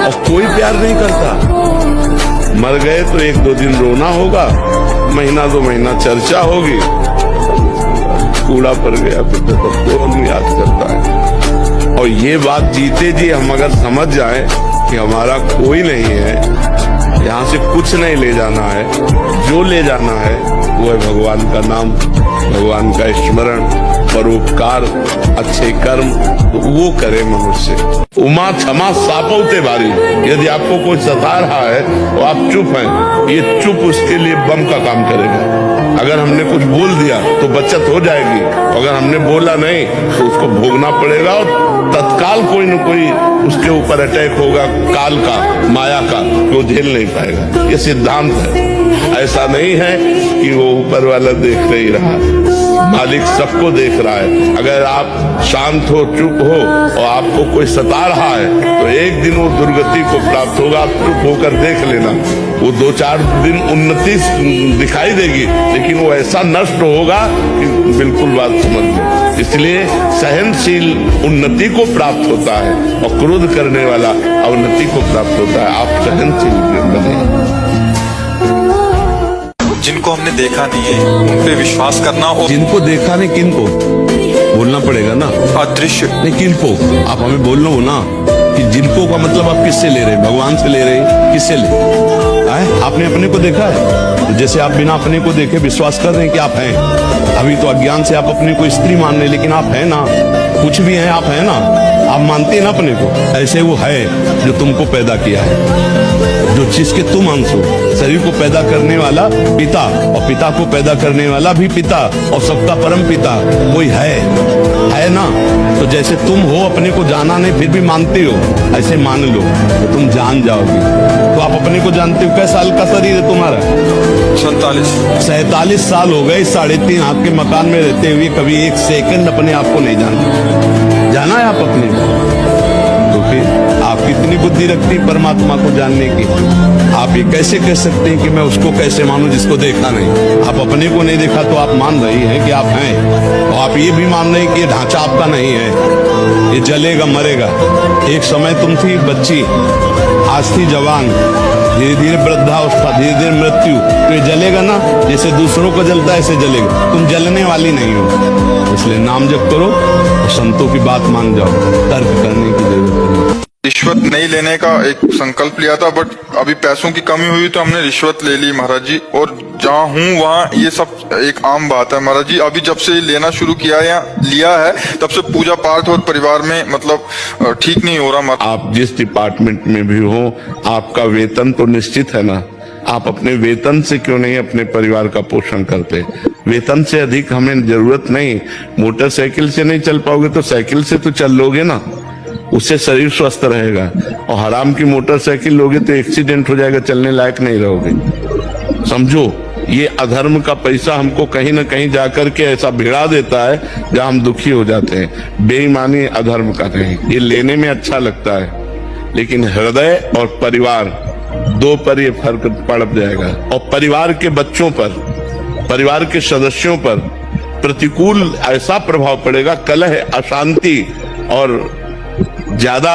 और कोई प्यार नहीं करता। मर गए तो एक दो दिन रोना होगा, महीना दो महीना चर्चा होगी, कूड़ा पड़ गया तो कौन याद करता है। और ये बात जीते जी हम अगर समझ जाएं कि हमारा कोई नहीं है, यहाँ से कुछ नहीं ले जाना है, जो ले जाना है वो है भगवान का नाम, भगवान का स्मरण, परोपकार, अच्छे कर्म, तो वो करे मनुष्य। उमा क्षमा सापौते भारी। यदि आपको कोई सता रहा है तो आप चुप हैं, ये चुप उसके लिए बम का काम करेगा। अगर हमने कुछ बोल दिया तो बचत हो जाएगी, अगर हमने बोला नहीं तो उसको भोगना पड़ेगा और तत्काल कोई न कोई उसके ऊपर अटैक होगा, काल का, माया का, वो झेल नहीं पाएगा। ये सिद्धांत है। ऐसा नहीं है कि वो ऊपर वाला देख नहीं रहा, मालिक सबको देख रहा है। अगर आप शांत हो, चुप हो और आपको कोई सता रहा है तो एक दिन वो दुर्गति को प्राप्त होगा। आप चुप होकर देख लेना, वो 2-4 दिन उन्नति दिखाई देगी, लेकिन वो ऐसा नष्ट होगा कि बिल्कुल बात समझ लो। इसलिए सहनशील उन्नति को प्राप्त होता है और क्रोध करने वाला अवनति को प्राप्त होता है। आप सहनशील बने। जिनको हमने देखा नहीं है उन पे विश्वास करना, और जिनको देखा नहीं किनको बोलना पड़ेगा ना, अदृश्य नहीं किनको। आप हमें बोलना हो ना कि जिनको का मतलब आप किससे ले रहे हैं, भगवान से ले रहे हैं, किससे ले आए? आपने अपने को देखा है? तो जैसे आप बिना अपने को देखे विश्वास कर रहे हैं कि आप हैं। अभी तो अज्ञान से आप अपने को स्त्री मान रहे, लेकिन आप हैं ना, कुछ भी हैं, आप हैं ना, आप मानते हैं ना अपने को। ऐसे वो है जो तुमको पैदा किया है, जो चीज के तुम अंश हो। शरीर को पैदा करने वाला पिता, और पिता को पैदा करने वाला भी पिता, और सबका परम पिता कोई है ना। तो जैसे तुम हो, अपने को जाना नहीं फिर भी मानते हो, ऐसे मान लो तो तुम जान जाओगे। तो आप अपने को जानते हो? कैसा साल का शरीर है तुम्हारा? 47 साल हो गए 3.5 हाथ के मकान में रहते हुए, कभी एक सेकंड अपने आप को नहीं जानते। जाना है आप अपने को, तो फिर आप कितनी बुद्धि रखती परमात्मा को जानने की? आप ये कैसे कह सकते हैं कि मैं उसको कैसे मानूं जिसको देखा नहीं? आप अपने को नहीं देखा तो आप मान रही हैं कि आप हैं, और आप ये भी मान रहे हैं कि ये ढांचा आपका नहीं है, ये जलेगा मरेगा। एक समय तुम थी बच्ची, आज थी जवान, धीरे धीरे वृद्धावस्था, धीरे धीरे मृत्यु, तो ये जलेगा ना। जैसे दूसरों को जलता है ऐसे जलेगा, तुम जलने वाली नहीं हो। इसलिए नाम जप करो और संतों की बात मान जाओ, तर्क करने की जरूरत नहीं। रिश्वत नहीं लेने का एक संकल्प लिया था, बट अभी पैसों की कमी हुई तो हमने रिश्वत ले ली महाराज जी। और जहाँ हूँ वहाँ ये सब एक आम बात है महाराज जी। अभी जब से लेना शुरू किया या लिया है तब से पूजा पाठ और परिवार में मतलब ठीक नहीं हो रहा। आप जिस डिपार्टमेंट में भी हो, आपका वेतन तो निश्चित है ना। आप अपने वेतन से क्यों नहीं अपने परिवार का पोषण करते? वेतन से अधिक हमें जरूरत नहीं। मोटरसाइकिल से नहीं चल पाओगे तो साइकिल से तो चल लोगे ना, उससे शरीर स्वस्थ रहेगा। और हराम की मोटरसाइकिल लोगे तो एक्सीडेंट हो जाएगा, चलने लायक नहीं रहोगे। समझो, ये अधर्म का पैसा हमको कहीं ना कहीं जाकर के ऐसा भिड़ा देता है जहां हम दुखी हो जाते हैं। बेईमानी अधर्म का नहीं, ये लेने में अच्छा लगता है, लेकिन हृदय और परिवार दो पर ये फर्क पड़ जाएगा। और परिवार के बच्चों पर, परिवार के सदस्यों पर प्रतिकूल ऐसा प्रभाव पड़ेगा, कलह, अशांति, और ज्यादा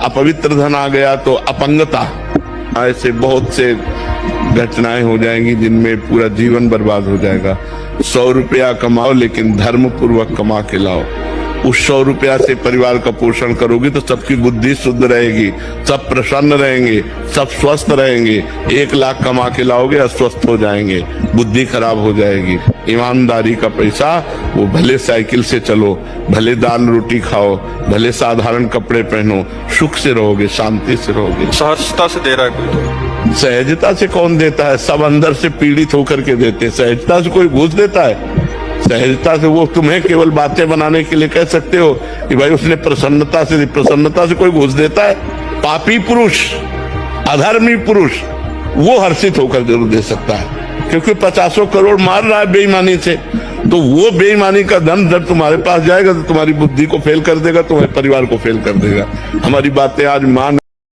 अपवित्र धन आ गया तो अपंगता, ऐसे बहुत से घटनाएं हो जाएंगी जिनमें पूरा जीवन बर्बाद हो जाएगा। 100 रुपया कमाओ लेकिन धर्म पूर्वक कमा के लाओ। उस 100 रुपया से परिवार का पोषण करोगे तो सबकी बुद्धि शुद्ध रहेगी, सब प्रसन्न रहेंगे, सब स्वस्थ रहेंगे। 1 लाख कमा के लाओगे, अस्वस्थ हो जाएंगे, बुद्धि खराब हो जाएगी। ईमानदारी का पैसा, वो भले साइकिल से चलो, भले दाल रोटी खाओ, भले साधारण कपड़े पहनो, सुख से रहोगे, शांति से रहोगे। सहजता से दे रहा है कोई? सहजता से कौन देता है? सब अंदर से पीड़ित होकर के देते। सहजता से कोई घूस देता है? सहजता से वो तुम्हें केवल बातें बनाने के लिए कह सकते हो कि भाई उसने प्रसन्नता से दी। प्रसन्नता से कोई घूस देता है? पापी पुरुष, अधर्मी पुरुष, वो हर्षित होकर जरूर दे सकता है, क्योंकि 50 करोड़ मार रहा है बेईमानी से। तो वो बेईमानी का धन जब तुम्हारे पास जाएगा तो तुम्हारी बुद्धि को फेल कर देगा, तुम्हारे परिवार को फेल कर देगा। हमारी बातें आज मान